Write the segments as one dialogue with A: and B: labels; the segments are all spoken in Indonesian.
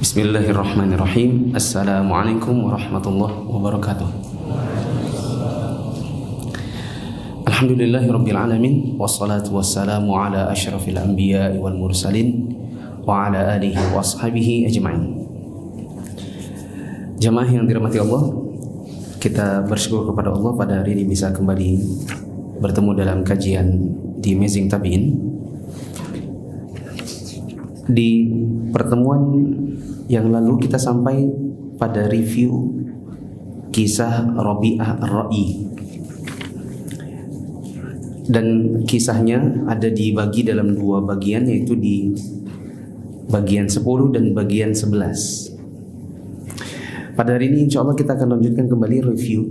A: Bismillahirrahmanirrahim. Assalamualaikum warahmatullahi wabarakatuh. Alhamdulillahirabbil alamin wassalatu wassalamu ala asyrafil anbiya'i wal mursalin wa ala alihi wa ashabihi ajma'in. Jamaah yang dirahmati Allah, kita bersyukur kepada Allah pada hari ini bisa kembali bertemu dalam kajian di Amazing Tabi'in. Di pertemuan yang lalu kita sampai pada review kisah Rabi'ah Ar-Ra'i, dan kisahnya ada dibagi dalam dua bagian, yaitu di bagian 10 dan bagian 11. Pada hari ini insya Allah kita akan lanjutkan kembali review,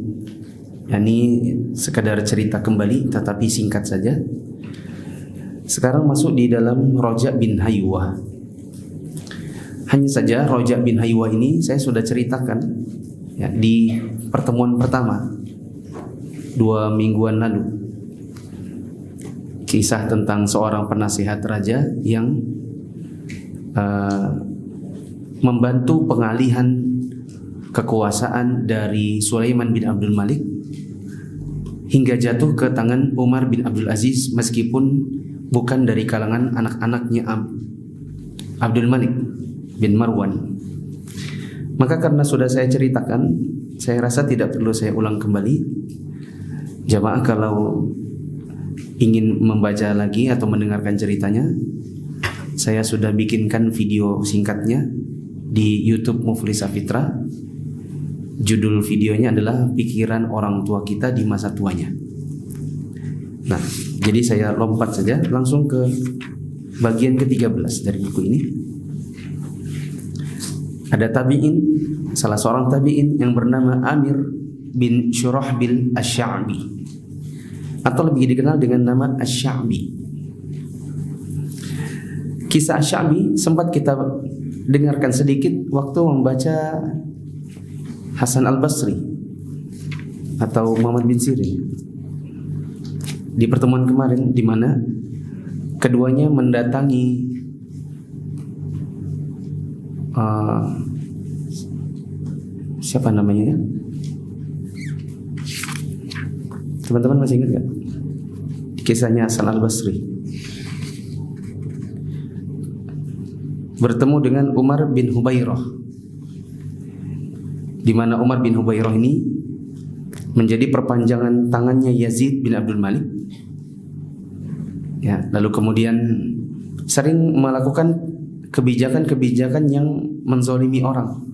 A: yakni sekadar cerita kembali tetapi singkat saja. Sekarang masuk di dalam Roja bin Haywah. Hanya saja Roja bin Haywah ini saya sudah ceritakan ya, di pertemuan pertama 2 mingguan lalu. Kisah tentang seorang penasihat raja yang membantu pengalihan kekuasaan dari Sulaiman bin Abdul Malik hingga jatuh ke tangan Umar bin Abdul Aziz, meskipun bukan dari kalangan anak-anaknya Abdul Malik bin Marwan. Maka karena sudah saya ceritakan, saya rasa tidak perlu saya ulang kembali. Jamaah kalau ingin membaca lagi atau mendengarkan ceritanya, saya sudah bikinkan video singkatnya di YouTube Muflisa Fitra. Judul videonya adalah Pikiran Orang Tua Kita di Masa Tuanya. Nah, jadi saya lompat saja langsung ke bagian ke-13 dari buku ini. Ada tabi'in, salah seorang tabi'in yang bernama Amir bin Syurahbil Asy-Sya'bi, atau lebih dikenal dengan nama Asy-Sya'bi. Kisah Asy-Sya'bi sempat kita dengarkan sedikit waktu membaca Hasan Al-Basri atau Muhammad bin Sirin di pertemuan kemarin, di mana keduanya mendatangi siapa namanya ya? Teman-teman masih ingat gak kisahnya Hasan Al-Basri bertemu dengan Umar bin Hubairah, di mana Umar bin Hubairah ini menjadi perpanjangan tangannya Yazid bin Abdul Malik. Ya, lalu kemudian sering melakukan kebijakan-kebijakan yang menzalimi orang.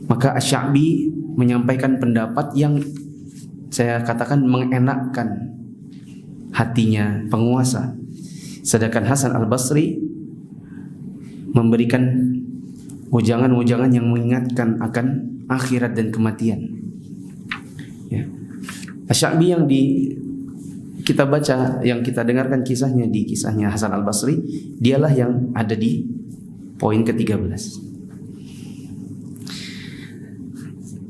A: Maka Asy-Sya'bi menyampaikan pendapat yang saya katakan mengenakkan hatinya penguasa, sedangkan Hasan Al-Basri memberikan ujangan-ujangan yang mengingatkan akan akhirat dan kematian. Ya. Asy-Sya'bi yang kita baca, yang kita dengarkan kisahnya di kisahnya Hasan Al-Basri, dialah yang ada di poin ke-13.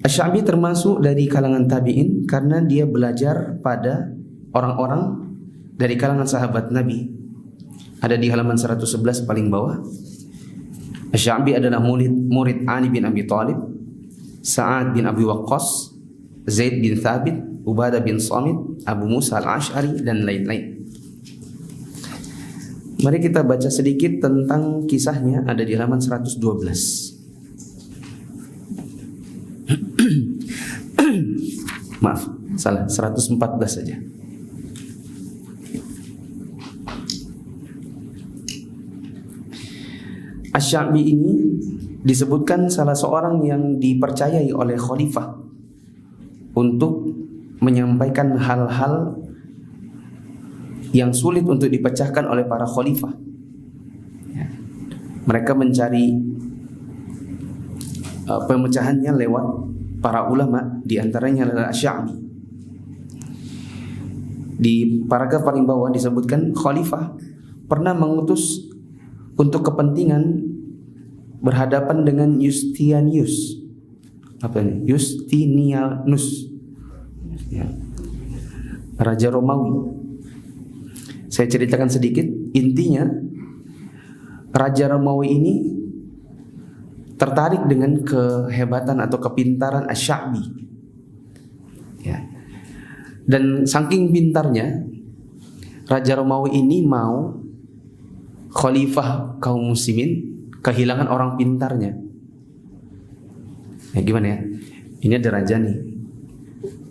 A: Asy-Sya'bi termasuk dari kalangan tabi'in karena dia belajar pada orang-orang dari kalangan sahabat Nabi. Ada di halaman 111 paling bawah. Asy-Sya'bi adalah murid Ali bin Abi Thalib, Sa'ad bin Abi Waqqas, Zaid bin Thabit, Ubadah bin Samit, Abu Musa Al-Asy'ari, dan lain-lain. Mari kita baca sedikit tentang kisahnya, ada di halaman 112. Maaf, salah, 114 saja. Asy-Sya'bi ini disebutkan salah seorang yang dipercayai oleh khalifah untuk menyampaikan hal-hal yang sulit untuk dipecahkan oleh para khalifah. Ya. Mereka mencari pemecahannya lewat para ulama, di antaranya adalah Asy-Sya'bi. Di paragraf paling bawah disebutkan khalifah pernah mengutus untuk kepentingan berhadapan dengan Justinianus. Apa ini? Justinianus, ya, Raja Romawi. Saya ceritakan sedikit. Intinya Raja Romawi ini tertarik dengan kehebatan atau kepintaran Asy-Sya'bi. Ya. Dan saking pintarnya, Raja Romawi ini mau khalifah kaum muslimin kehilangan orang pintarnya. Ya gimana ya? Ini ada raja nih,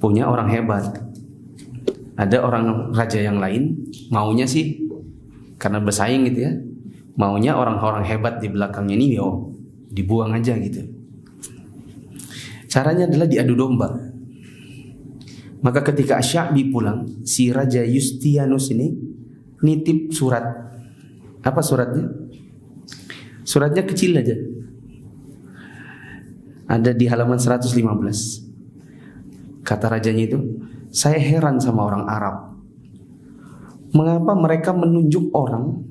A: punya orang hebat. Ada orang raja yang lain maunya sih karena bersaing gitu ya, maunya orang-orang hebat di belakangnya ini dibuang aja gitu. Caranya adalah diadu domba. Maka ketika Asy-Sya'bi pulang, si Raja Yustianus ini nitip surat. Apa suratnya? Suratnya kecil aja. Ada di halaman 115. Kata rajanya itu, saya heran sama orang Arab. Mengapa mereka menunjuk orang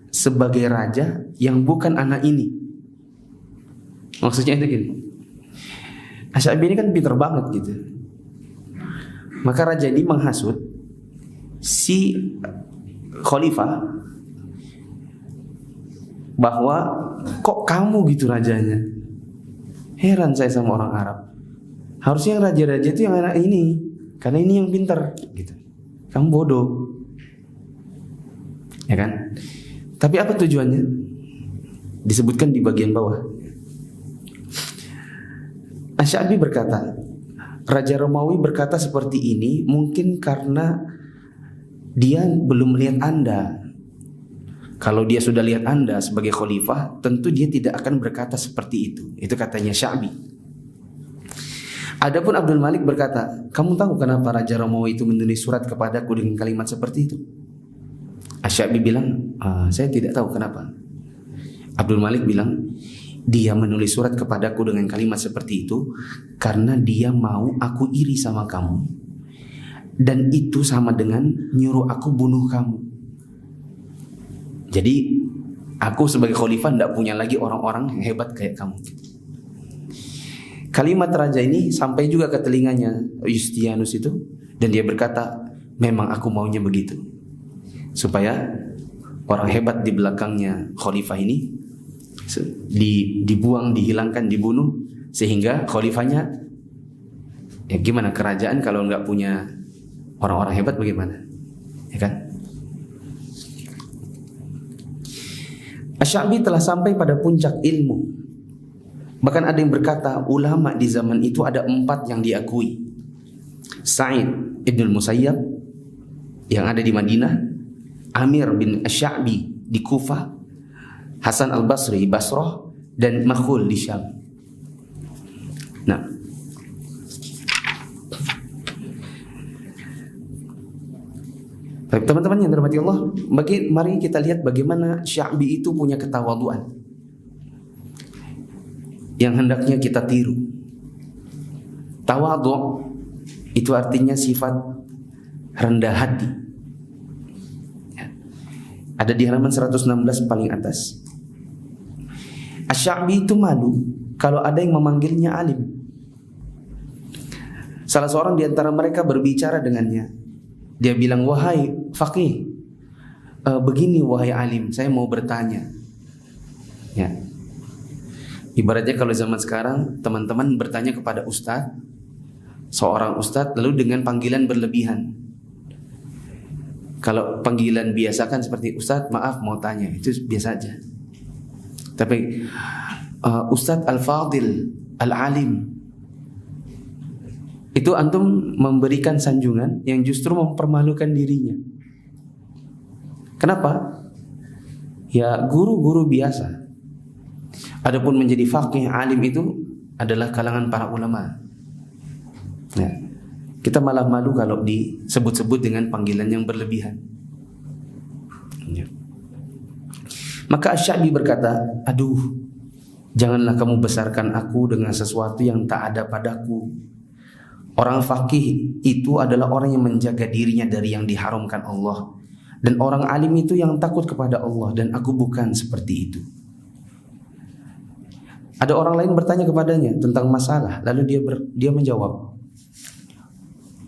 A: sebagai raja yang bukan anak ini? Maksudnya itu gini. Asy-Sya'bi ini kan pintar banget gitu. Maka raja ini menghasut si khalifah bahwa kok kamu gitu rajanya. Heran saya sama orang Arab. Harusnya raja-raja itu yang anak ini, karena ini yang pintar gitu. Kamu bodoh. Ya kan? Tapi apa tujuannya? Disebutkan di bagian bawah. Asy-Sya'bi berkata, Raja Romawi berkata seperti ini mungkin karena dia belum melihat Anda. Kalau dia sudah lihat Anda sebagai khalifah, tentu dia tidak akan berkata seperti itu. Itu katanya Sya'bi. Adapun Abdul Malik berkata, kamu tahu kenapa Raja Romawi itu menulis surat kepadaku dengan kalimat seperti itu? Asy-Sya'bi bilang, saya tidak tahu kenapa. Abdul Malik bilang, dia menulis surat kepadaku dengan kalimat seperti itu karena dia mau aku iri sama kamu. Dan itu sama dengan nyuruh aku bunuh kamu. Jadi aku sebagai khalifah tidak punya lagi orang-orang yang hebat kayak kamu. Kalimat raja ini sampai juga ke telinganya Yustianus itu, dan dia berkata, memang aku maunya begitu, supaya orang hebat di belakangnya khalifah ini dibuang, dihilangkan, dibunuh, sehingga khalifahnya ya gimana, kerajaan kalau nggak punya orang-orang hebat bagaimana, ya kan? Asy-Sya'bi telah sampai pada puncak ilmu. Bahkan ada yang berkata ulama di zaman itu ada 4 yang diakui. Sa'id Ibn Musayyab yang ada di Madinah, Amir bin Asy-Sya'bi di Kufah, Hasan al-Basri Basrah, dan Makhul di Syam. Nah, baik teman-teman yang dirahmati Allah, mari kita lihat bagaimana Sya'bi itu punya ketawaduan yang hendaknya kita tiru. Tawadhu itu artinya sifat rendah hati. Ada di halaman 116 paling atas. Asy-Sya'bi itu malu kalau ada yang memanggilnya alim. Salah seorang di antara mereka berbicara dengannya. Dia bilang, wahai faqih, begini wahai alim, saya mau bertanya. Ya. Ibaratnya kalau zaman sekarang teman-teman bertanya kepada ustadz, seorang ustadz, lalu dengan panggilan berlebihan. Kalau panggilan biasa kan seperti ustadz, maaf mau tanya, itu biasa aja. Tapi Ustadz Al-Fadil, Al-Alim, itu antum memberikan sanjungan yang justru mempermalukan dirinya. Kenapa? Ya guru-guru biasa. Adapun menjadi faqih, alim itu adalah kalangan para ulama. Nah, kita malah malu kalau disebut-sebut dengan panggilan yang berlebihan. Ya. Maka Asy-Sya'bi berkata, aduh, janganlah kamu besarkan aku dengan sesuatu yang tak ada padaku. Orang faqih itu adalah orang yang menjaga dirinya dari yang diharamkan Allah, dan orang alim itu yang takut kepada Allah, dan aku bukan seperti itu. Ada orang lain bertanya kepadanya tentang masalah, lalu dia menjawab,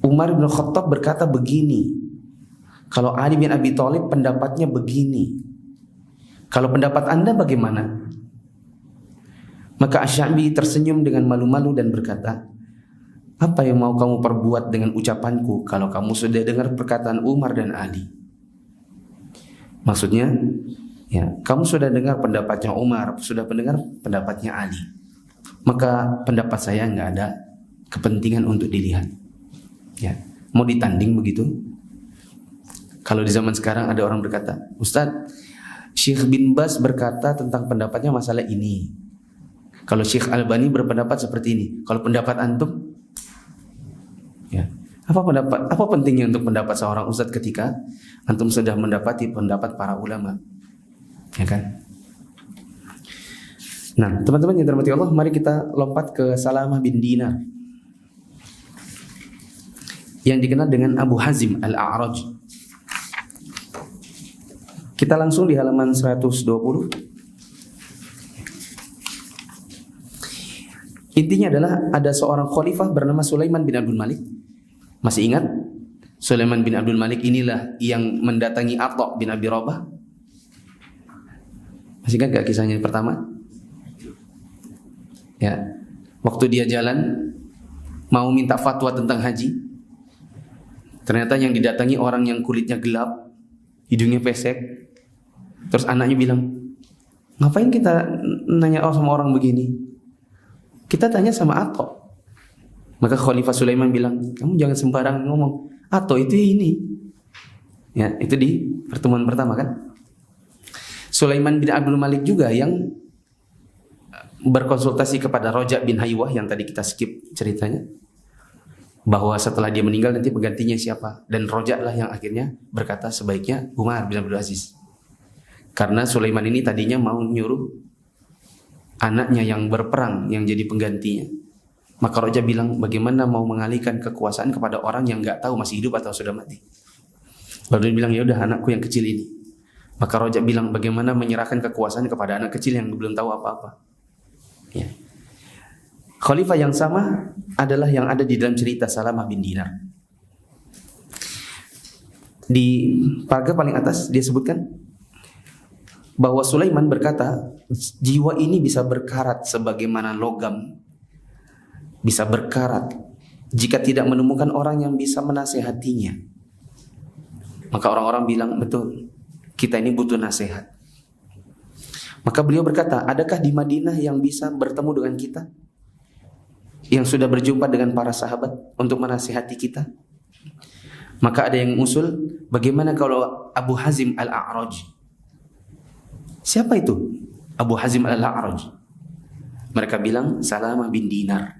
A: Umar bin Khattab berkata begini, kalau Ali bin Abi Thalib pendapatnya begini, kalau pendapat Anda bagaimana? Maka Asy-Sya'bi tersenyum dengan malu-malu dan berkata, apa yang mau kamu perbuat dengan ucapanku kalau kamu sudah dengar perkataan Umar dan Ali? Maksudnya, ya, kamu sudah dengar pendapatnya Umar, sudah mendengar pendapatnya Ali. Maka pendapat saya nggak ada kepentingan untuk dilihat. Ya, mau ditanding begitu? Kalau di zaman sekarang ada orang berkata, Ustadz, Syekh bin Baz berkata tentang pendapatnya masalah ini. Kalau Syekh Albani berpendapat seperti ini. Kalau pendapat antum, ya, apa pentingnya untuk pendapat seorang ustadz ketika antum sudah mendapati pendapat para ulama? Ya kan? Nah, teman-teman yang dirahmati Allah, mari kita lompat ke Salamah bin Dinar yang dikenal dengan Abu Hazim Al-A'raj. Kita langsung di halaman 120. Intinya adalah ada seorang khalifah bernama Sulaiman bin Abdul Malik. Masih ingat? Sulaiman bin Abdul Malik inilah yang mendatangi Atha bin Abi Rabah. Masih ingat gak kisahnya yang pertama? Ya, waktu dia jalan mau minta fatwa tentang haji, ternyata yang didatangi orang yang kulitnya gelap, hidungnya pesek. Terus anaknya bilang, ngapain kita nanya sama orang begini? Kita tanya sama Atha. Maka Khalifah Sulaiman bilang, kamu jangan sembarangan ngomong. Atha itu ini. Ya, itu di pertemuan pertama kan. Sulaiman bin Abdul Malik juga yang berkonsultasi kepada Roja bin Haywah yang tadi kita skip ceritanya, bahwa setelah dia meninggal nanti penggantinya siapa. Dan Roja lah yang akhirnya berkata sebaiknya Umar bin Abdul Aziz. Karena Sulaiman ini tadinya mau nyuruh anaknya yang berperang yang jadi penggantinya. Maka Roja bilang, bagaimana mau mengalihkan kekuasaan kepada orang yang nggak tahu masih hidup atau sudah mati. Lalu dia bilang, ya udah anakku yang kecil ini. Maka Roja bilang, bagaimana menyerahkan kekuasaan kepada anak kecil yang belum tahu apa-apa. Ya. Khalifah yang sama adalah yang ada di dalam cerita Salamah bin Dinar. Di paragraf paling atas dia sebutkan bahwa Sulaiman berkata, jiwa ini bisa berkarat sebagaimana logam, bisa berkarat jika tidak menemukan orang yang bisa menasehatinya. Maka orang-orang bilang, betul, kita ini butuh nasihat. Maka beliau berkata, adakah di Madinah yang bisa bertemu dengan kita, yang sudah berjumpa dengan para sahabat untuk menasihati kita? Maka ada yang usul, bagaimana kalau Abu Hazim Al-A'raj? Siapa itu Abu Hazim Al-A'raj? Mereka bilang Salamah bin Dinar,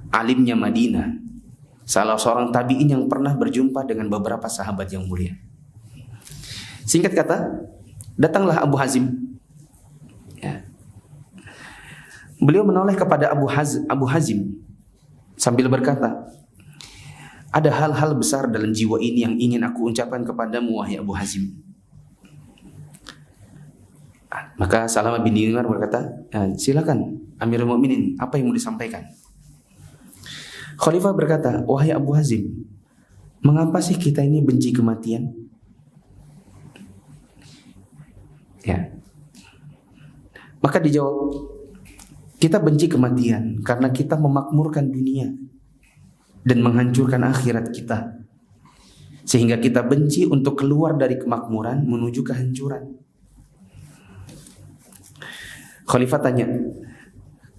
A: alimnya Madinah, salah seorang tabi'in yang pernah berjumpa dengan beberapa sahabat yang mulia. Singkat kata, datanglah Abu Hazim. Ya. Beliau menoleh kepada Abu Hazim sambil berkata, ada hal-hal besar dalam jiwa ini yang ingin aku ucapkan kepadamu, wahai Abu Hazim. Maka Salamah bin Dinar berkata, ya, silakan Amirul Mukminin, apa yang mau disampaikan? Khalifah berkata, wahai Abu Hazim, mengapa sih kita ini benci kematian? Ya. Maka dijawab, kita benci kematian karena kita memakmurkan dunia dan menghancurkan akhirat kita, sehingga kita benci untuk keluar dari kemakmuran menuju kehancuran. Khalifah tanya,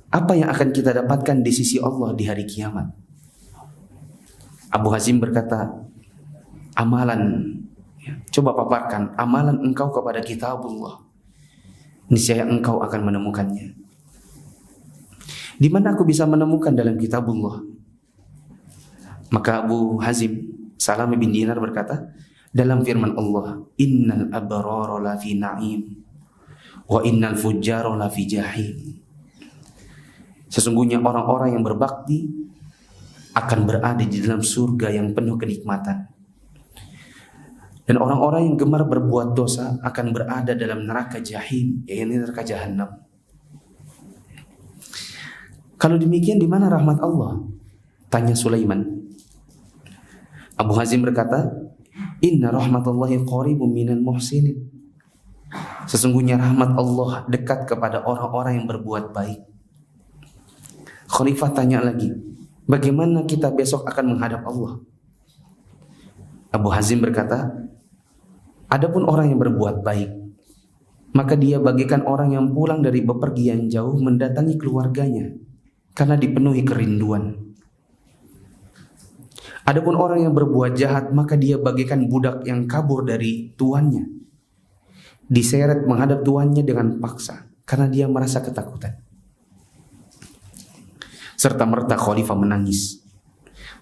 A: apa yang akan kita dapatkan di sisi Allah di hari kiamat? Abu Hazim berkata, amalan. Coba paparkan amalan engkau kepada kitabullah, niscaya engkau akan menemukannya. Di mana aku bisa menemukan dalam kitabullah? Maka Abu Hazim Salamah bin Dinar berkata, dalam firman Allah, innal abrara lafi na'im wa innal fujjara lafi jahim. Sesungguhnya orang-orang yang berbakti akan berada di dalam surga yang penuh kenikmatan, dan orang-orang yang gemar berbuat dosa akan berada dalam neraka jahim, yaitu neraka jahanam. Kalau demikian, di mana rahmat Allah? Tanya Sulaiman. Abu Hazim berkata, inna rahmatullahi qaribun minal muhsinin. Sesungguhnya rahmat Allah dekat kepada orang-orang yang berbuat baik. Khalifah tanya lagi, bagaimana kita besok akan menghadap Allah? Abu Hazim berkata, adapun orang yang berbuat baik, maka dia bagaikan orang yang pulang dari bepergian jauh mendatangi keluarganya karena dipenuhi kerinduan. Adapun orang yang berbuat jahat, maka dia bagaikan budak yang kabur dari tuannya, diseret menghadap tuannya dengan paksa karena dia merasa ketakutan. Serta merta Khalifah menangis,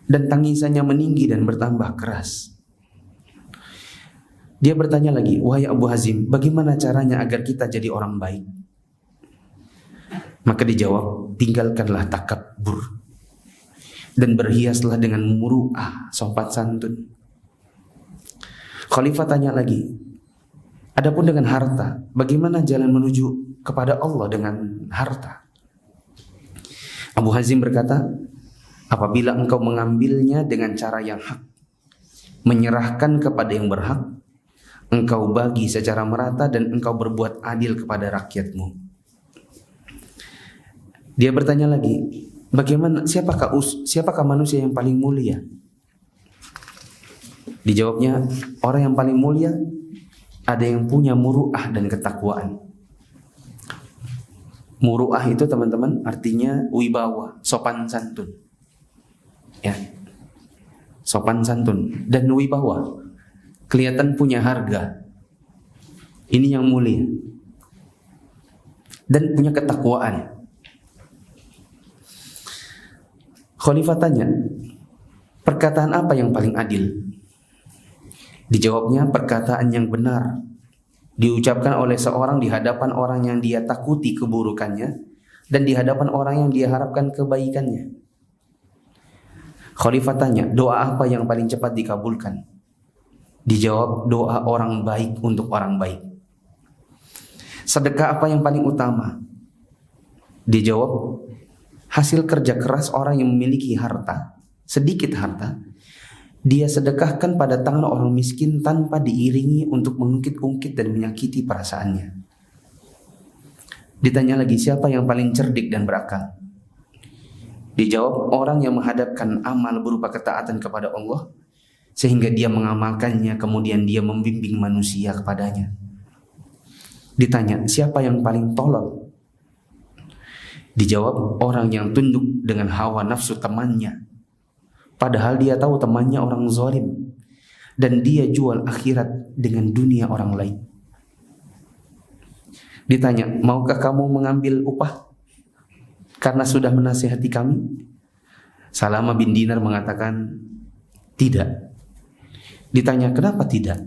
A: dan tangisannya meninggi dan bertambah keras. Dia bertanya lagi, wahai Abu Hazim, bagaimana caranya agar kita jadi orang baik? Maka dijawab, tinggalkanlah takabur dan berhiaslah dengan muru'ah, sopan santun. Khalifah tanya lagi, adapun dengan harta, bagaimana jalan menuju kepada Allah dengan harta? Abu Hazim berkata, apabila engkau mengambilnya dengan cara yang hak, menyerahkan kepada yang berhak, engkau bagi secara merata dan engkau berbuat adil kepada rakyatmu. Dia bertanya lagi, bagaimana siapakah manusia yang paling mulia? Dijawabnya, orang yang paling mulia ada yang punya muru'ah dan ketakwaan. Muru'ah itu teman-teman artinya wibawa, sopan santun. Ya. Sopan santun dan wibawa. Kelihatan punya harga. Ini yang mulia. Dan punya ketakwaan. Khalifah tanya, perkataan apa yang paling adil? Dijawabnya, perkataan yang benar diucapkan oleh seorang di hadapan orang yang dia takuti keburukannya dan di hadapan orang yang dia harapkan kebaikannya. Khalifah tanya, doa apa yang paling cepat dikabulkan? Dijawab, doa orang baik untuk orang baik. Sedekah apa yang paling utama? Dijawab, hasil kerja keras orang yang memiliki harta, sedikit harta, dia sedekahkan pada tangan orang miskin tanpa diiringi untuk mengungkit-ungkit dan menyakiti perasaannya. Ditanya lagi, siapa yang paling cerdik dan berakal? Dijawab, orang yang menghadapkan amal berupa ketaatan kepada Allah sehingga dia mengamalkannya, kemudian dia membimbing manusia kepadanya. Ditanya, siapa yang paling tolol? Dijawab, orang yang tunduk dengan hawa nafsu temannya, padahal dia tahu temannya orang zalim, dan dia jual akhirat dengan dunia orang lain. Ditanya, maukah kamu mengambil upah karena sudah menasihati kami? Salama bin Dinar mengatakan, tidak. Ditanya, kenapa tidak?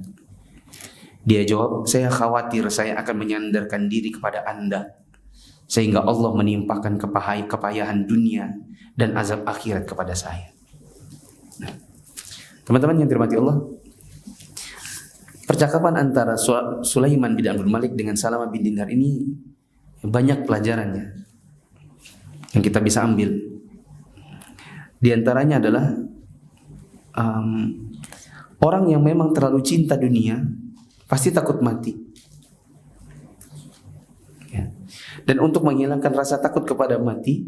A: Dia jawab, saya khawatir saya akan menyandarkan diri kepada Anda sehingga Allah menimpakan kepayahan dunia dan azab akhirat kepada saya. Nah, teman-teman yang dirahmati Allah, percakapan antara Sulaiman bin Abdul Malik dengan Salama bin Dinar ini banyak pelajarannya yang kita bisa ambil. Di antaranya adalah orang yang memang terlalu cinta dunia pasti takut mati. Ya. Dan untuk menghilangkan rasa takut kepada mati,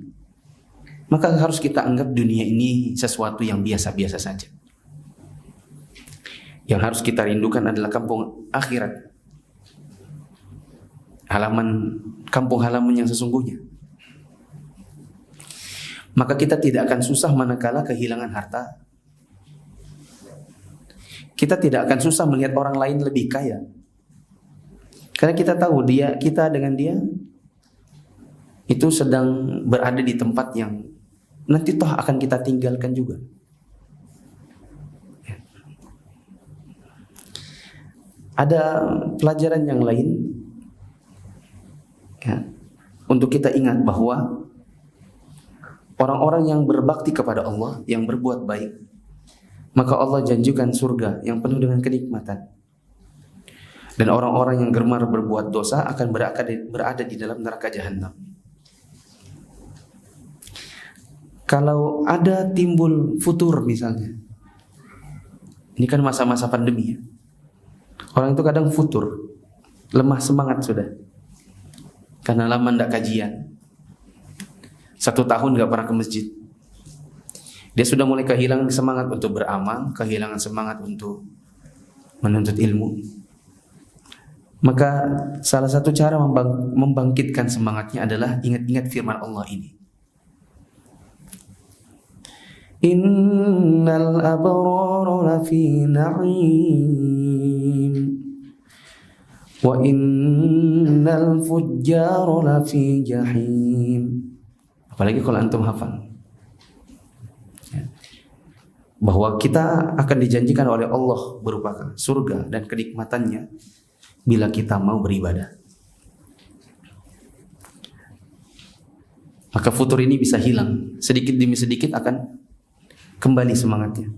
A: maka harus kita anggap dunia ini sesuatu yang biasa-biasa saja. Yang harus kita rindukan adalah kampung akhirat, kampung halaman yang sesungguhnya. Maka kita tidak akan susah manakala kehilangan harta. Kita tidak akan susah melihat orang lain lebih kaya, karena kita tahu kita dengan dia itu sedang berada di tempat yang nanti toh akan kita tinggalkan juga. Ya. Ada pelajaran yang lain ya, untuk kita ingat bahwa orang-orang yang berbakti kepada Allah, yang berbuat baik, maka Allah janjikan surga yang penuh dengan kenikmatan. Dan orang-orang yang gemar berbuat dosa akan berada di dalam neraka jahanam. Kalau ada timbul futur misalnya, ini kan masa-masa pandemi ya, orang itu kadang futur, lemah semangat sudah, karena lama tidak kajian. 1 tahun gak pernah ke masjid. Dia sudah mulai kehilangan semangat untuk beramal, kehilangan semangat untuk menuntut ilmu. Maka salah satu cara membangkitkan semangatnya adalah ingat-ingat firman Allah ini. Innal abrara lafi na'im wa innal fujjara lafi jahim. Apalagi kalau antum hafal, bahwa kita akan dijanjikan oleh Allah berupa surga dan kenikmatannya bila kita mau beribadah. Maka futur ini bisa hilang, sedikit demi sedikit akan kembali semangatnya.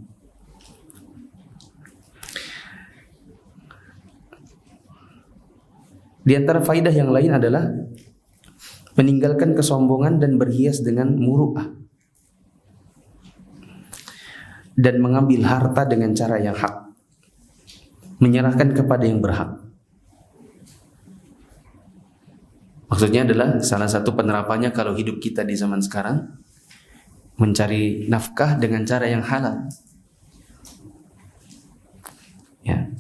A: Di antara faidah yang lain adalah meninggalkan kesombongan dan berhias dengan muru'ah, dan mengambil harta dengan cara yang hak, menyerahkan kepada yang berhak. Maksudnya adalah salah satu penerapannya kalau hidup kita di zaman sekarang, mencari nafkah dengan cara yang halal. Ya.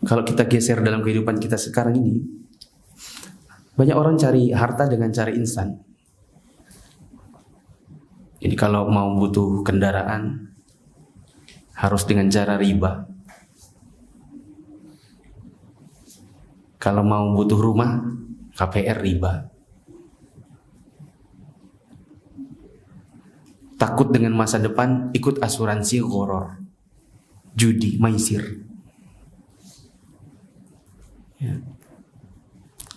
A: Kalau kita geser dalam kehidupan kita sekarang ini, banyak orang cari harta dengan cara instan. Jadi kalau mau butuh kendaraan harus dengan cara riba. Kalau mau butuh rumah, KPR riba. Takut dengan masa depan, ikut asuransi gharar, judi, maisir. Ya.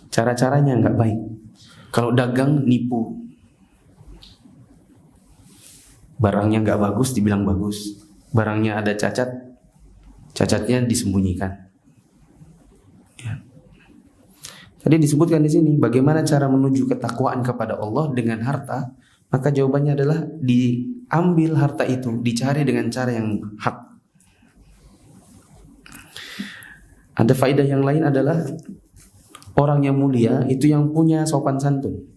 A: Cara-caranya nggak baik. Kalau dagang, nipu. Barangnya nggak bagus, dibilang bagus. Barangnya ada cacat, cacatnya disembunyikan. Ya. Tadi disebutkan di sini bagaimana cara menuju ketakwaan kepada Allah dengan harta. Maka jawabannya adalah diambil harta itu, dicari dengan cara yang hak. Ada faedah yang lain adalah orang yang mulia itu yang punya sopan santun.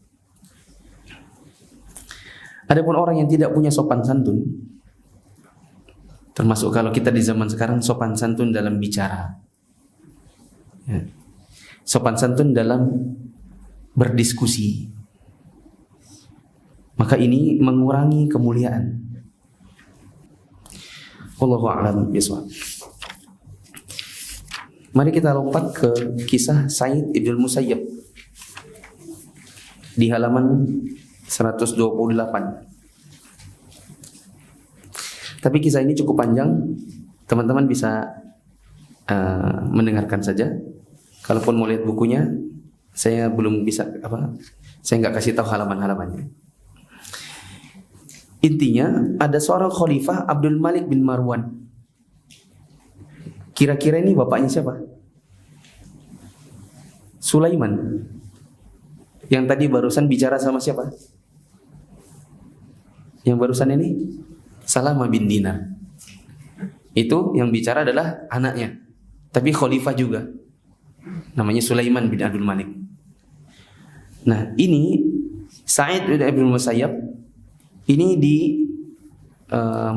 A: Adapun orang yang tidak punya sopan santun, termasuk kalau kita di zaman sekarang, sopan santun dalam bicara, ya. Sopan santun dalam berdiskusi, maka ini mengurangi kemuliaan. Wallahu a'lam bishawab. Mari kita lompat ke kisah Sa'id ibn Musayyab di halaman 128. Tapi kisah ini cukup panjang, teman-teman bisa mendengarkan saja. Kalaupun mau lihat bukunya, saya belum bisa saya nggak kasih tahu halaman-halamannya. Intinya ada seorang khalifah Abdul Malik bin Marwan. Kira-kira ini bapaknya siapa? Sulaiman. Yang tadi barusan bicara sama siapa? Yang barusan ini Salamah bin Dinar. Itu yang bicara adalah anaknya, tapi khalifah juga. Namanya Sulaiman bin Abdul Malik. Nah, ini Sa'id bin Ibn Musayyab ini di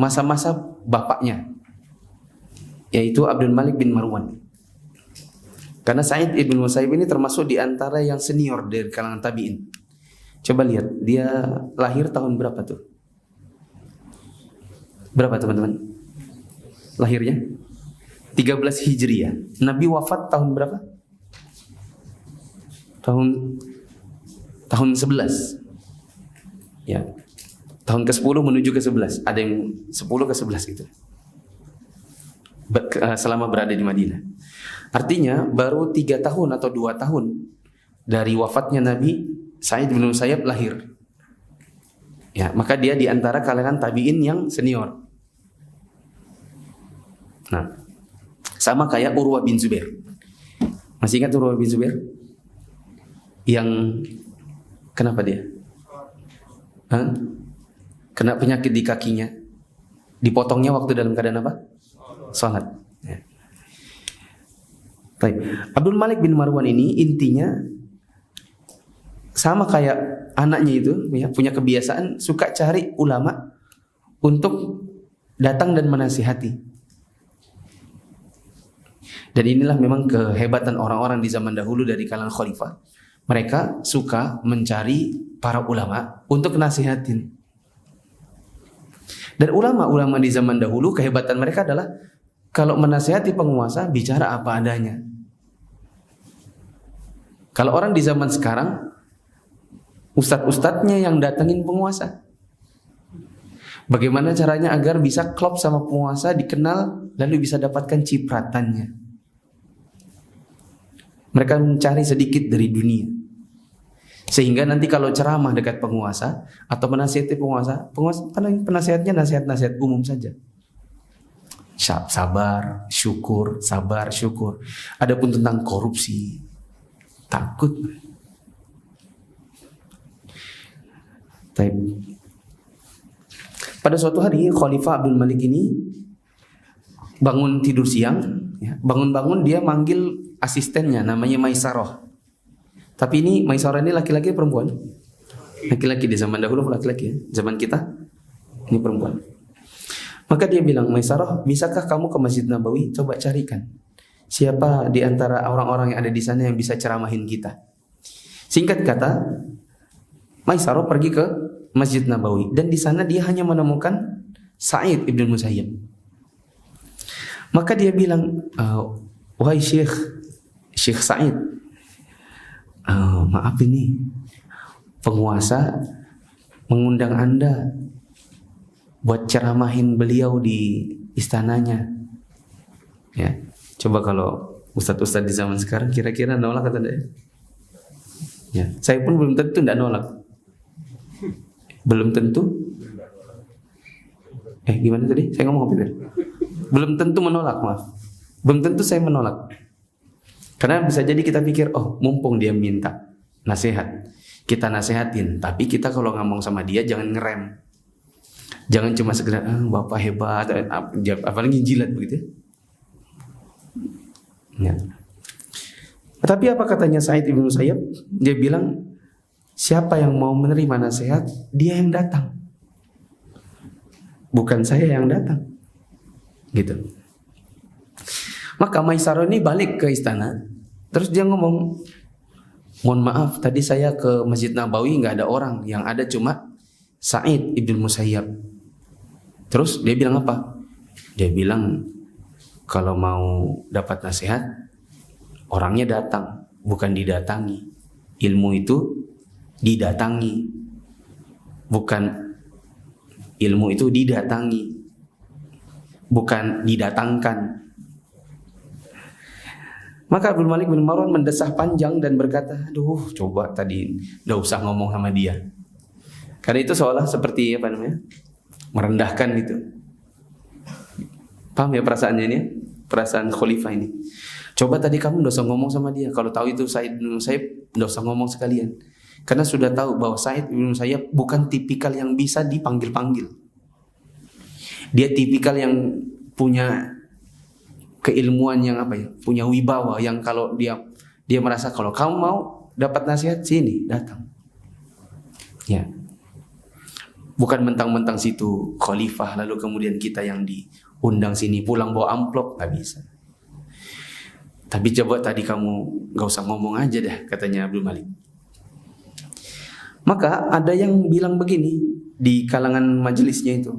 A: masa-masa bapaknya, yaitu Abdul Malik bin Marwan. Karena Sa'id ibn Musayyib ini termasuk di antara yang senior dari kalangan tabi'in. Coba lihat, dia lahir tahun berapa tuh? Berapa teman-teman? Lahirnya 13 Hijriah. Nabi wafat tahun berapa? Tahun 11. Ya. Tahun ke-10 menuju ke-11. Ada yang 10 ke-11 gitu. Selama berada di Madinah. Artinya baru 3 tahun atau 2 tahun dari wafatnya Nabi, Sa'id bin Musayyab lahir. Ya, maka dia di antara kalangan tabi'in yang senior. Nah, sama kayak Urwah bin Zubair. Masih ingat Urwah bin Zubair? Yang kenapa dia? Kena penyakit di kakinya. Dipotongnya waktu dalam keadaan apa? Salat. Ya. Baik. Abdul Malik bin Marwan ini intinya sama kayak anaknya itu ya, punya kebiasaan suka cari ulama untuk datang dan menasihati. Dan inilah memang kehebatan orang-orang di zaman dahulu dari kalangan khalifah. Mereka suka mencari para ulama untuk nasihatin. Dan ulama-ulama di zaman dahulu kehebatan mereka adalah kalau menasihati penguasa bicara apa adanya. Kalau orang di zaman sekarang, ustadz-ustadznya yang datengin penguasa. Bagaimana caranya agar bisa klop sama penguasa, dikenal, lalu bisa dapatkan cipratannya. Mereka mencari sedikit dari dunia. Sehingga nanti kalau ceramah dekat penguasa atau menasihati penguasa penasihatnya nasihat-nasihat umum saja. Sabar, syukur, sabar, syukur. Adapun tentang korupsi, takut. Pada suatu hari Khalifah Abdul Malik ini bangun tidur siang, ya. Bangun-bangun dia manggil asistennya namanya Maisarah. Tapi ini Maisarah ini laki-laki perempuan? Laki-laki di zaman dahulu, laki-laki ya. Zaman kita ini perempuan. Maka dia bilang, Maisarah, bisakah kamu ke Masjid Nabawi? Coba carikan siapa di antara orang-orang yang ada di sana yang bisa ceramahin kita. Singkat kata, Maisarah pergi ke Masjid Nabawi dan di sana dia hanya menemukan Sa'id ibn Musayyib. Maka dia bilang, wahai Syekh Sa'id, maaf ini penguasa mengundang Anda buat ceramahin beliau di istananya. Ya, coba kalau ustadz-ustadz di zaman sekarang kira-kira nolak atau tidak? Ya, saya pun belum tentu tidak nolak. Belum tentu. Gimana tadi? Saya ngomong apa tadi? Belum tentu menolak, maaf. Belum tentu saya menolak. Karena bisa jadi kita pikir, oh mumpung dia minta nasihat, kita nasihatin. Tapi kita kalau ngomong sama dia jangan ngerem. Jangan cuma sekedar, bapak hebat, apalagi jilat begitu. Ya. Tapi apa katanya Sa'id ibn Musayyib? Dia bilang, siapa yang mau menerima nasihat, dia yang datang. Bukan saya yang datang. Gitu. Maka Maisarah ini balik ke istana. Terus dia ngomong, mohon maaf tadi saya ke Masjid Nabawi nggak ada orang, yang ada cuma Sa'id ibn Musayyib. Terus dia bilang apa? Dia bilang kalau mau dapat nasihat orangnya datang, bukan didatangi. Ilmu itu didatangi, bukan ilmu itu didatangi, bukan didatangkan. Maka Abdul Malik bin Marwan mendesah panjang dan berkata, aduh coba tadi gak usah ngomong sama dia. Karena itu seolah seperti apa namanya, merendahkan gitu. Paham ya perasaannya ini? Perasaan khalifah ini. Coba tadi kamu gak usah ngomong sama dia. Kalau tahu itu Sa'id bin Musayyib, gak usah ngomong sekalian. Karena sudah tahu bahwa Sa'id bin Musayyib bukan tipikal yang bisa dipanggil-panggil. Dia tipikal yang punya keilmuan yang apa ya, punya wibawa yang kalau dia merasa kalau kamu mau dapat nasihat sini datang. Ya. Bukan mentang-mentang situ khalifah lalu kemudian kita yang diundang sini pulang bawa amplop, nggak bisa. Tapi coba tadi kamu nggak usah ngomong aja dah, katanya Abdul Malik. Maka ada yang bilang begini di kalangan majelisnya itu,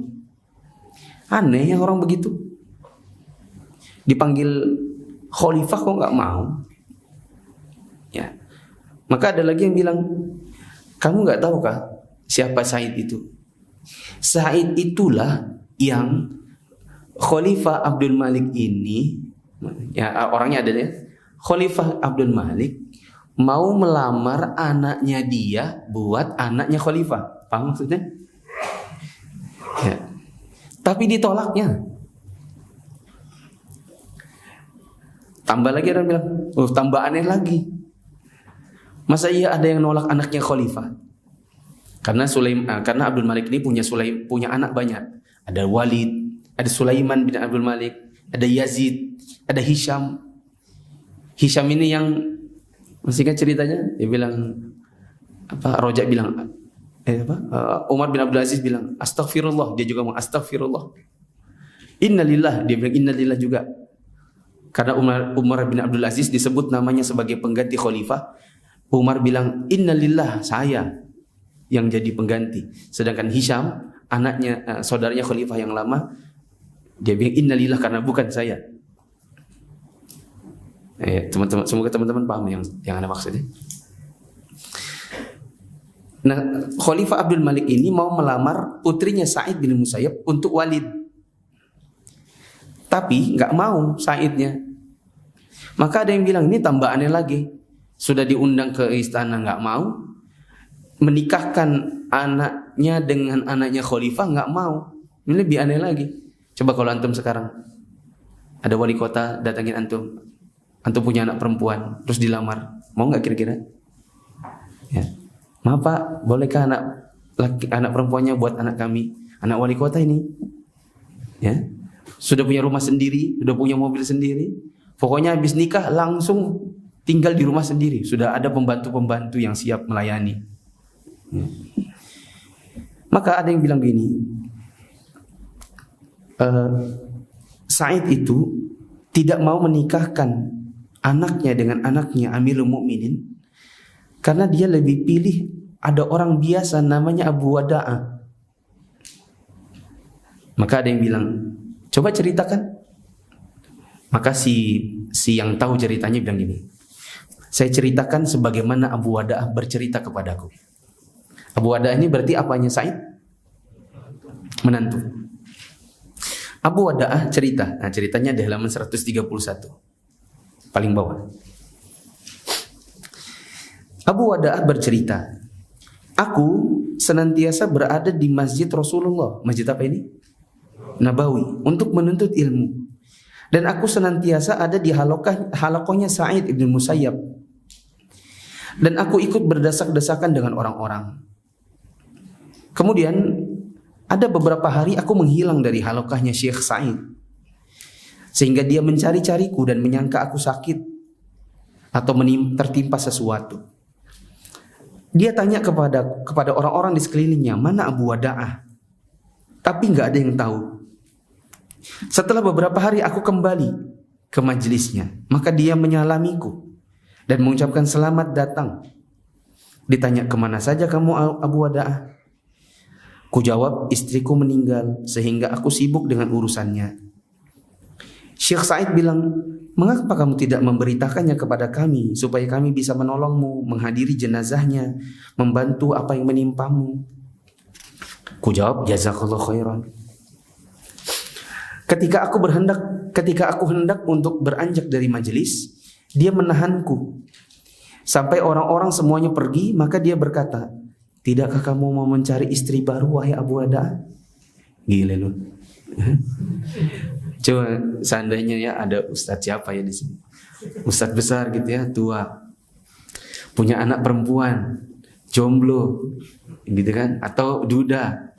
A: aneh ya orang begitu. Dipanggil khalifah kok nggak mau? Ya. Maka ada lagi yang bilang, kamu nggak tahu kah siapa Sa'id itu? Sa'id itulah yang Khalifah Abdul Malik ini, ya orangnya ada ya. Khalifah Abdul Malik mau melamar anaknya dia buat anaknya Khalifah. Paham maksudnya? Ya. Tapi ditolaknya. Tambah lagi orang bilang, tambah aneh lagi. Masa iya ada yang nolak anaknya Khalifah? Karena Abdul Malik ini punya anak banyak. Ada Walid, ada Sulaiman bin Abdul Malik, ada Yazid, ada Hisham. Hisham ini yang masih kan ceritanya? Dia bilang Rojak bilang Umar bin Abdul Aziz bilang astaghfirullah, dia juga ngomong astaghfirullah. Innalillah, dia bilang innalillah juga. Karena Umar bin Abdul Aziz disebut namanya sebagai pengganti khalifah. Umar bilang innalillah, saya yang jadi pengganti. Sedangkan Hisham, anaknya saudaranya khalifah yang lama, dia bilang innalillah karena bukan saya. Teman-teman, semoga teman-teman paham yang ana maksudnya. Nah, Khalifah Abdul Malik ini mau melamar putrinya Sa'id bin Musayyab untuk Walid. Tapi nggak mau Sa'idnya. Maka ada yang bilang ini tambah aneh lagi. Sudah diundang ke istana nggak mau, menikahkan anaknya dengan anaknya Khalifah nggak mau. Ini lebih aneh lagi. Coba kalau antum sekarang ada wali kota datangin antum punya anak perempuan terus dilamar, mau nggak kira-kira? Ya. Maaf Pak, bolehkah anak perempuannya buat anak kami, anak wali kota ini? Ya, sudah punya rumah sendiri, sudah punya mobil sendiri. Pokoknya habis nikah langsung tinggal di rumah sendiri. Sudah ada pembantu-pembantu yang siap melayani. Ya. Maka ada yang bilang gini, Sa'id itu tidak mau menikahkan anaknya dengan anaknya Amirul Mukminin karena dia lebih pilih ada orang biasa namanya Abu Wada'ah. Maka ada yang bilang, coba ceritakan. Maka si yang tahu ceritanya bilang gini, saya ceritakan sebagaimana Abu Wada'ah bercerita kepadaku. Abu Wada'ah ini berarti apanya Sa'id? Menantu. Abu Wada'ah cerita. Nah, ceritanya di halaman 131. Paling bawah. Abu Wada'ah bercerita, aku senantiasa berada di masjid Rasulullah. Masjid apa ini? Nabawi, untuk menuntut ilmu. Dan aku senantiasa ada di halaqahnya Sa'id ibn Musayyab. Dan aku ikut berdesak-desakan dengan orang-orang. Kemudian ada beberapa hari aku menghilang dari halaqahnya Syekh Sa'id, sehingga dia mencari-cariku dan menyangka aku sakit atau tertimpa sesuatu. Dia tanya kepada orang-orang di sekelilingnya, mana Abu Wada'ah? Tapi nggak ada yang tahu. Setelah beberapa hari aku kembali ke majelisnya, maka dia menyalamiku dan mengucapkan selamat datang. Ditanya, kemana saja kamu Abu Wada'ah? Ku jawab, istriku meninggal sehingga aku sibuk dengan urusannya. Syekh Sa'id bilang, mengapa kamu tidak memberitakannya kepada kami supaya kami bisa menolongmu, menghadiri jenazahnya, membantu apa yang menimpamu? Ku jawab, jazakallahu khairan. Ketika aku hendak untuk beranjak dari majelis, dia menahanku sampai orang-orang semuanya pergi. Maka dia berkata, tidakkah kamu mau mencari istri baru wahai Abu Wada'ah? Gila lu. Coba seandainya ya ada ustadz siapa ya di sini, ustadz besar gitu ya, tua, punya anak perempuan, jomblo, gitu kan, atau duda.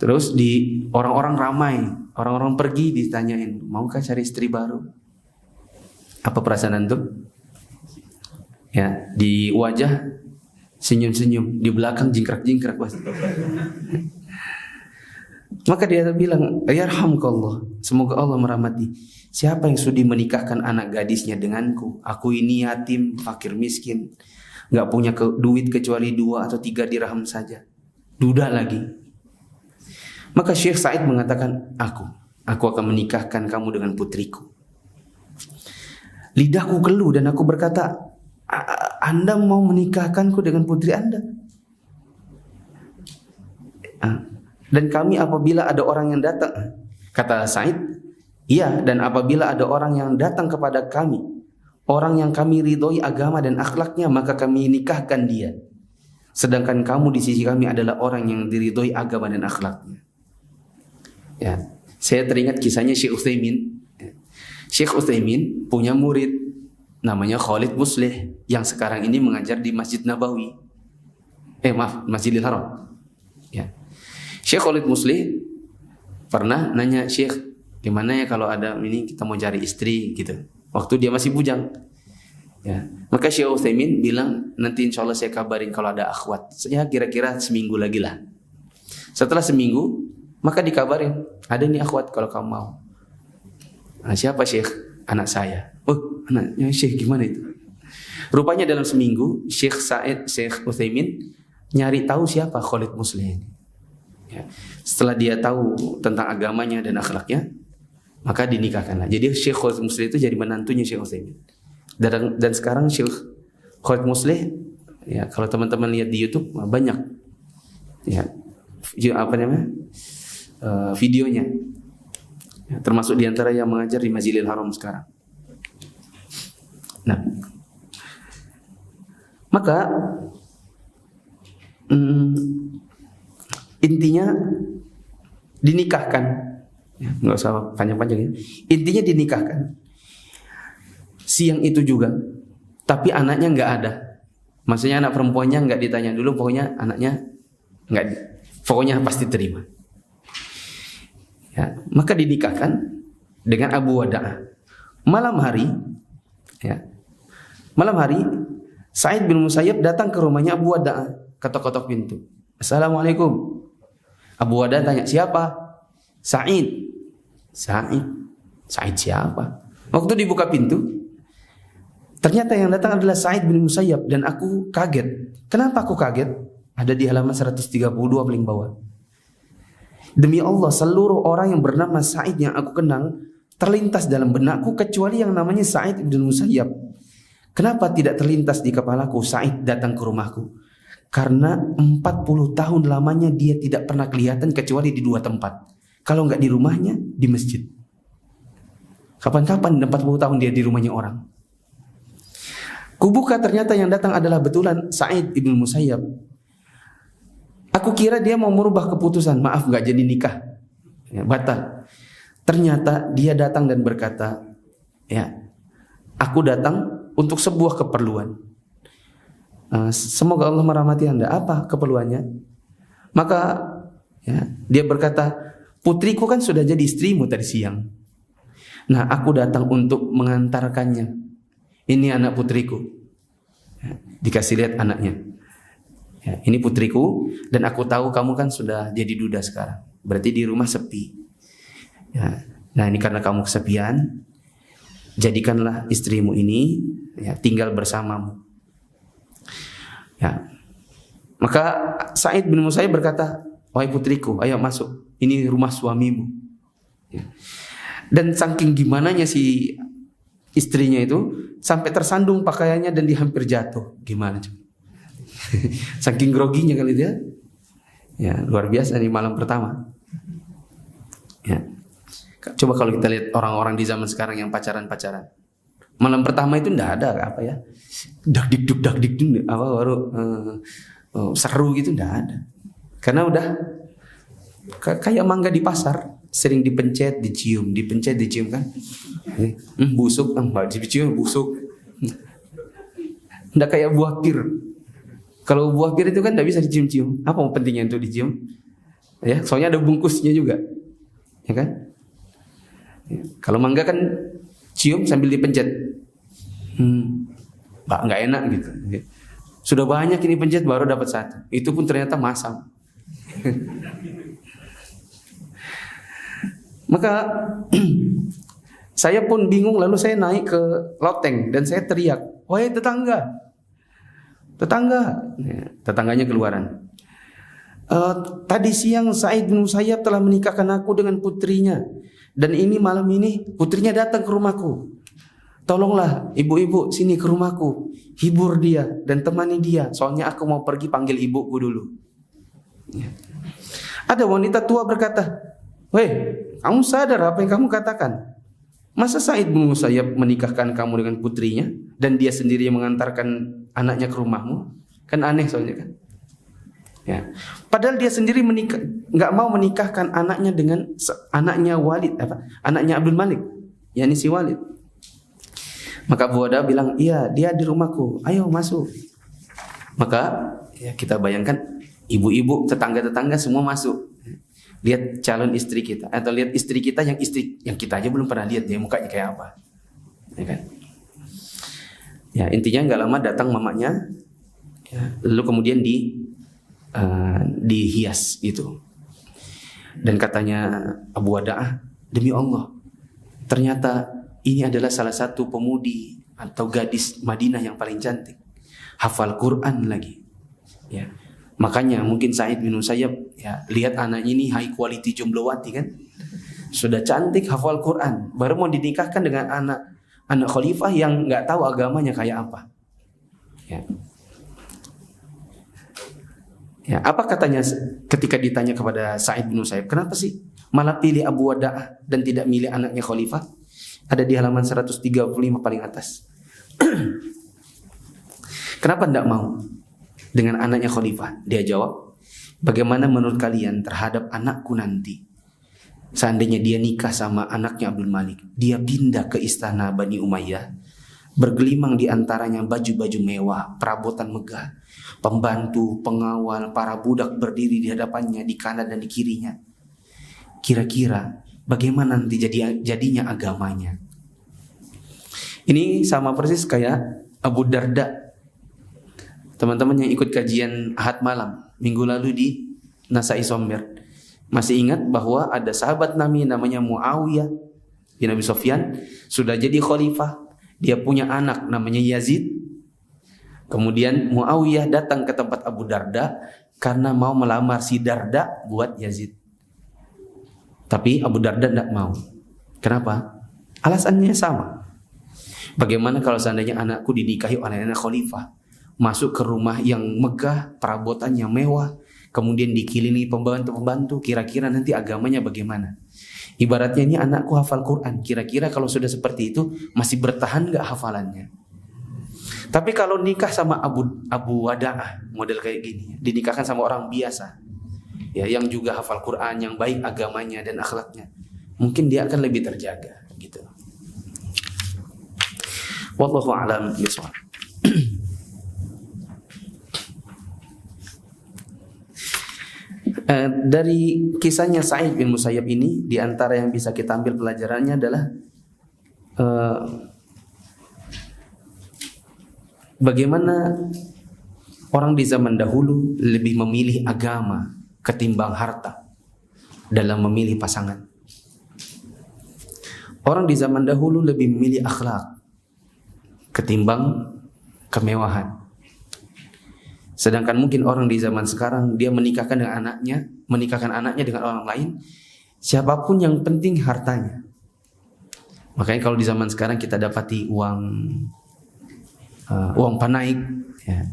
A: Terus di orang-orang ramai, orang-orang pergi, ditanyain, maukah cari istri baru? Apa perasaan antum? Ya, di wajah senyum-senyum, di belakang jingkrak-jingkrak pasti. Maka dia bilang, yarhamkallah, semoga Allah merahmati. Siapa yang sudi menikahkan anak gadisnya denganku? Aku ini yatim, fakir miskin, gak punya duit kecuali 2 atau 3 dirham saja, duda lagi. Maka Syekh Sa'id mengatakan, aku akan menikahkan kamu dengan putriku. Lidahku keluh dan aku berkata, Anda mau menikahkanku dengan putri Anda? Dan kami apabila ada orang yang datang, kata Sa'id, iya, dan apabila ada orang yang datang kepada kami, orang yang kami ridhoi agama dan akhlaknya, maka kami nikahkan dia. Sedangkan kamu di sisi kami adalah orang yang diridhoi agama dan akhlaknya. Ya, saya teringat kisahnya Syekh Utsaimin. Syekh Utsaimin punya murid namanya Khalid Muslih yang sekarang ini mengajar di Masjid Nabawi. Masjidil Haram. Ya. Syekh Khalid Muslih pernah nanya, Syekh, gimana ya kalau ada ini kita mau cari istri gitu. Waktu dia masih bujang. Ya. Maka Syekh Utsaimin bilang nanti insya Allah saya kabarin kalau ada akhwat. Ya kira-kira seminggu lagi lah. Setelah seminggu maka dikabarin ada nih akhwat kalau kamu mau. Nah, siapa Syekh? Anak saya. Oh anaknya Syekh gimana itu? Rupanya dalam seminggu Syekh Utsaimin nyari tahu siapa Khalid Muslih ini. Ya. Setelah dia tahu tentang agamanya dan akhlaknya, maka dinikahkanlah. Jadi Syekh Khalid Muslih itu jadi menantunya Syekh Utsaimin. Dan sekarang Syekh Khalid Muslih, ya kalau teman-teman lihat di YouTube banyak, ya apa namanya videonya, ya, termasuk diantara yang mengajar di Masjidil Haram sekarang. Nah, maka intinya dinikahkan, ya, nggak usah panjang-panjang ya. Intinya dinikahkan. Siang itu juga, tapi anaknya nggak ada. Maksudnya anak perempuannya nggak ditanya dulu, pokoknya anaknya nggak, pokoknya pasti terima. Ya, maka dinikahkan dengan Abu Wada'ah. Malam hari, ya, malam hari Sa'id bin Musayyab datang ke rumahnya Abu Wada'ah, ketok-ketok pintu. Assalamualaikum. Abu Wada'ah tanya, siapa? Sa'id. Sa'id siapa? Waktu dibuka pintu, ternyata yang datang adalah Sa'id bin Musayyab dan aku kaget. Kenapa aku kaget? Ada di halaman 132 paling bawah. Demi Allah, seluruh orang yang bernama Sa'id yang aku kenal terlintas dalam benakku kecuali yang namanya Sa'id bin Musayyab. Kenapa tidak terlintas di kepalaku Sa'id datang ke rumahku? Karena 40 tahun lamanya dia tidak pernah kelihatan kecuali di dua tempat. Kalau enggak di rumahnya, di masjid. Kapan-kapan 40 tahun dia di rumahnya orang. Kubuka ternyata yang datang adalah betulan Sa'id ibn Musayyab. Aku kira dia mau merubah keputusan. Maaf gak jadi nikah, ya, batal. Ternyata dia datang dan berkata, ya, aku datang untuk sebuah keperluan. Semoga Allah merahmati Anda. Apa keperluannya? Maka ya, dia berkata, putriku kan sudah jadi istrimu tadi siang. Nah aku datang untuk mengantarkannya. Ini anak putriku. Ya, dikasih lihat anaknya. Ya, ini putriku dan aku tahu kamu kan sudah jadi duda sekarang. Berarti di rumah sepi. Ya, nah ini karena kamu kesepian, jadikanlah istrimu ini ya, tinggal bersamamu. Ya. Maka Sa'id bin Musayyib berkata, wahai putriku, ayo masuk. Ini rumah suamimu. Ya. Dan saking gimananya si istrinya itu sampai tersandung pakaiannya dan dia hampir jatuh. Gimana coba? Saking groginya kali dia. Ya, luar biasa nih malam pertama. Ya. Coba kalau kita lihat orang-orang di zaman sekarang yang pacaran-pacaran. Malam pertama itu enggak ada apa ya? Dak dik apa baru seru gitu enggak ada. Karena udah kayak mangga di pasar, sering dipencet, dicium kan. Busuk, dicium busuk. Nggak kayak buah pir. Kalau buah pir itu kan nggak bisa dicium-cium. Apa pentingnya untuk dicium? Ya, soalnya ada bungkusnya juga, ya kan? Ya. Kalau mangga kan cium sambil dipencet, nggak enak gitu. Sudah banyak ini pencet baru dapat satu. Itu pun ternyata masam. Maka saya pun bingung, lalu saya naik ke loteng dan saya teriak, wahai tetangga. Ya, tetangganya keluaran. Tadi siang Sa'id bin Musayyab telah menikahkan aku dengan putrinya. Dan ini malam ini putrinya datang ke rumahku. Tolonglah ibu-ibu sini ke rumahku, hibur dia dan temani dia. Soalnya aku mau pergi panggil ibuku dulu. Ya. Ada wanita tua berkata, weh, kamu sadar apa yang kamu katakan? Masa Sa'id bin Musayyab menikahkan kamu dengan putrinya dan dia sendiri yang mengantarkan anaknya ke rumahmu? Kan aneh soalnya kan. Ya. Padahal dia sendiri nggak mau menikahkan anaknya dengan anaknya Walid, anaknya Abdul Malik, yakni si Walid. Maka Abu Wada'ah bilang, iya dia di rumahku, ayo masuk. Maka ya kita bayangkan ibu-ibu, tetangga-tetangga semua masuk. Lihat calon istri kita atau lihat istri kita yang kita aja belum pernah lihat dia mukanya kayak apa, ya kan? Ya, intinya nggak lama datang mamanya, ya, lalu kemudian dihias gitu. Dan katanya Abu Wada'ah, demi Allah, ternyata ini adalah salah satu pemudi atau gadis Madinah yang paling cantik, hafal Quran lagi. Ya, makanya mungkin Sa'id bin Musayyab ya lihat anaknya ini high quality jomblowati kan, sudah cantik hafal Quran, baru mau dinikahkan dengan anak khalifah yang nggak tahu agamanya kayak apa. Ya. Ya, apa katanya ketika ditanya kepada Sa'id bin Musayyab, kenapa sih malah pilih Abu Wada'ah dan tidak milih anaknya khalifah? Ada di halaman 135 paling atas. Kenapa tidak mau dengan anaknya khalifah? Dia jawab, bagaimana menurut kalian terhadap anakku nanti? Seandainya dia nikah sama anaknya Abdul Malik, dia pindah ke istana Bani Umayyah, bergelimang di antaranya baju-baju mewah, perabotan megah, pembantu, pengawal, para budak berdiri di hadapannya, di kanan dan di kirinya. Kira-kira bagaimana nanti jadinya agamanya? Ini sama persis kayak Abu Darda. Teman-teman yang ikut kajian Ahad malam minggu lalu di Nasai Somber masih ingat bahwa ada sahabat Nabi namanya Muawiyah bin Abi Sufyan, sudah jadi khalifah. Dia punya anak namanya Yazid. Kemudian Muawiyah datang ke tempat Abu Darda karena mau melamar si Darda buat Yazid. Tapi Abu Darda tidak mau. Kenapa? Alasannya sama. Bagaimana kalau seandainya anakku dinikahi oleh anak khalifah, masuk ke rumah yang megah, perabotannya mewah, kemudian dikelilingi pembantu-pembantu, kira-kira nanti agamanya bagaimana? Ibaratnya ini anakku hafal Quran, kira-kira kalau sudah seperti itu masih bertahan gak hafalannya? Tapi kalau nikah sama Abu Wada'ah model kayak gini, dinikahkan sama orang biasa, ya yang juga hafal Quran, yang baik agamanya dan akhlaknya, mungkin dia akan lebih terjaga gitu. Wallahu a'lam bishawab. Dari kisahnya Sa'id bin Musayyab ini, di antara yang bisa kita ambil pelajarannya adalah bagaimana orang di zaman dahulu lebih memilih agama ketimbang harta dalam memilih pasangan. Orang di zaman dahulu lebih memilih akhlak ketimbang kemewahan. Sedangkan mungkin orang di zaman sekarang dia menikahkan anaknya dengan orang lain, siapapun yang penting hartanya. Makanya kalau di zaman sekarang kita dapati uang panaik, ya,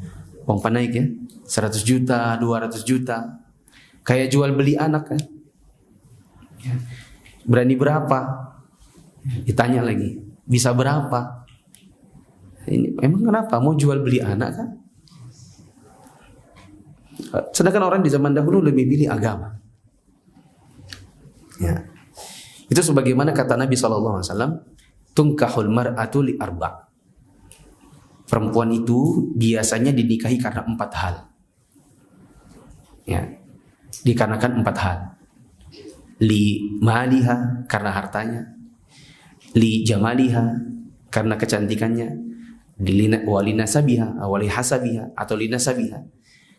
A: uang panaik ya, 100 juta, 200 juta, kayak jual beli anak kan. Ya. Berani berapa? Ditanya lagi, bisa berapa? Ini emang kenapa mau jual beli anak kan? Sedangkan orang di zaman dahulu lebih pilih agama. Ya. Itu sebagaimana kata Nabi SAW, tunkahul mar'atu li arba'. Perempuan itu biasanya dinikahi karena 4 hal. Ya. Dikarenakan 4 hal. Li maliha, karena hartanya. Li jamaliha, karena kecantikannya. Wali nasabiha, wali hasabiha, atau li nasabiha,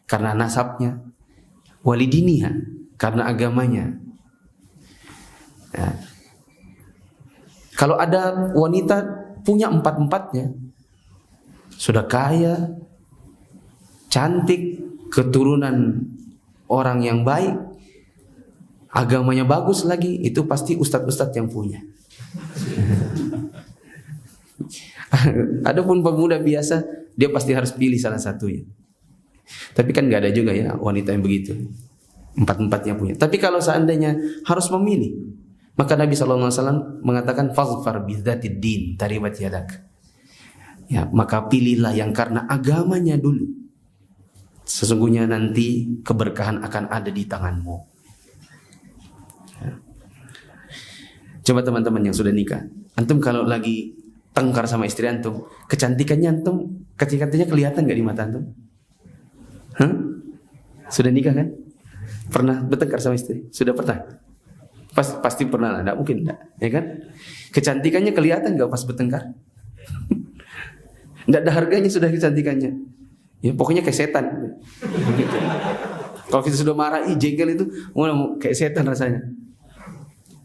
A: karena nasabnya. Walidiniha, karena agamanya. Ya. Kalau ada wanita punya 4-4-nya, sudah kaya, cantik, keturunan orang yang baik, agamanya bagus lagi, itu pasti ustadz-ustadz yang punya. Adapun pemuda biasa, dia pasti harus pilih salah satunya. Tapi kan nggak ada juga ya wanita yang begitu, 4-4-nya punya. Tapi kalau seandainya harus memilih, maka Nabi SAW mengatakan fazfar bidzatid din taribat yadak. Ya, maka pilihlah yang karena agamanya dulu. Sesungguhnya nanti keberkahan akan ada di tanganmu. Ya. Coba teman-teman yang sudah nikah, antum kalau lagi tengkar sama istri antum, kecantikannya kelihatan nggak di mata antum? Hah? Sudah nikah kan? Pernah bertengkar sama istri? Sudah pernah? Pasti pernah lah, mungkin enggak, ya kan? Kecantikannya kelihatan nggak pas bertengkar? Tidak ada harganya sudah kecantikannya. Ya pokoknya kayak setan. Gitu. Kalau kita sudah marah, jengkel itu, kayak setan rasanya.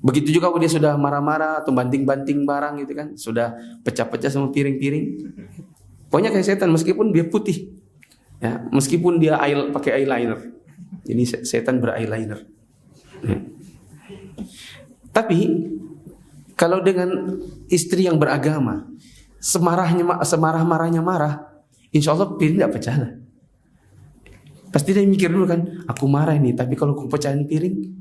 A: Begitu juga kalau dia sudah marah-marah atau banting-banting barang gitu kan, sudah pecah-pecah sama piring-piring. Pokoknya kayak setan meskipun dia putih. Ya, meskipun dia pakai eyeliner. Jadi setan ber-eyeliner. Ya. Tapi kalau dengan istri yang beragama, semarah-marahnya marah, insya Allah piring tidak pecah lah. Pasti dia mikir dulu kan, aku marah ini, tapi kalau aku pecahin piring,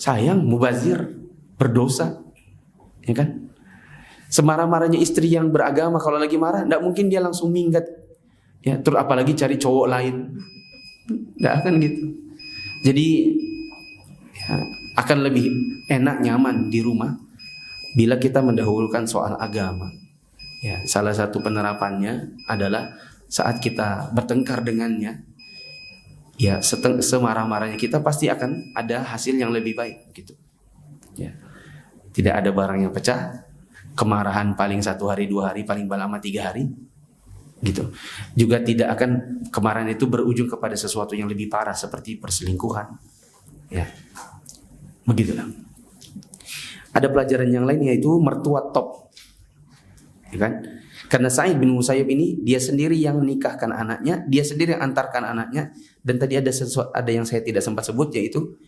A: sayang, mubazir, berdosa, ya kan? Semarah-marahnya istri yang beragama kalau lagi marah, tidak mungkin dia langsung minggat, ya. Terus apalagi cari cowok lain, tidak akan gitu. Jadi ya, akan lebih enak, nyaman di rumah bila kita mendahulukan soal agama. Ya, salah satu penerapannya adalah saat kita bertengkar dengannya, ya semarah-marahnya kita pasti akan ada hasil yang lebih baik gitu. Ya. Tidak ada barang yang pecah, kemarahan paling 1 hari 2 hari, paling lama 3 hari gitu. Juga tidak akan kemarahan itu berujung kepada sesuatu yang lebih parah seperti perselingkuhan. Ya. Begitulah. Ada pelajaran yang lain yaitu mertua top. Ya kan? Karena Sa'id bin Musayyib ini dia sendiri yang menikahkan anaknya, dia sendiri yang antarkan anaknya, dan tadi ada yang saya tidak sempat sebut yaitu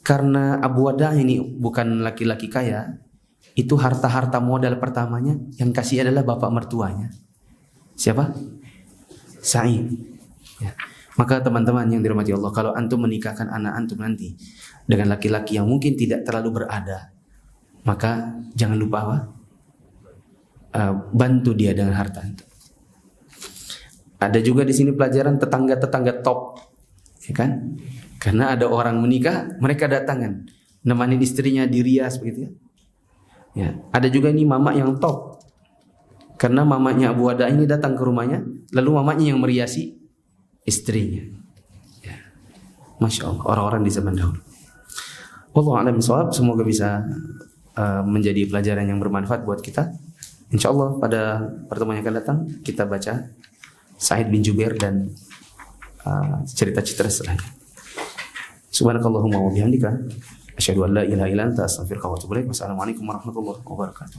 A: karena Abu Wada ini bukan laki-laki kaya, itu harta modal pertamanya yang kasih adalah bapak mertuanya. Siapa? Sa'id. Ya. Maka teman-teman yang dirahmati Allah, kalau antum menikahkan anak antum nanti dengan laki-laki yang mungkin tidak terlalu berada, maka jangan lupa apa? Bantu dia dengan harta. Ada juga di sini pelajaran tetangga-tetangga top, ya kan? Karena ada orang menikah, mereka datangan, nemanin istrinya di rias begitu ya. Ya, ada juga ini mama yang top. Karena mamanya Abu Wada ini datang ke rumahnya, lalu mamanya yang meriasi istrinya. Ya. Masya Allah, orang-orang di zaman dahulu. Wallahu a'lam bishawab, semoga bisa menjadi pelajaran yang bermanfaat buat kita. Insyaallah pada pertemuan yang akan datang kita baca Sa'id bin Jubair dan cerita-cerita setelahnya. Subhanakallahumma wa bihamdika asyhadu an la ilaha illa anta astaghfiruka wa atubu ilaik. Wassalamualaikum warahmatullahi wabarakatuh.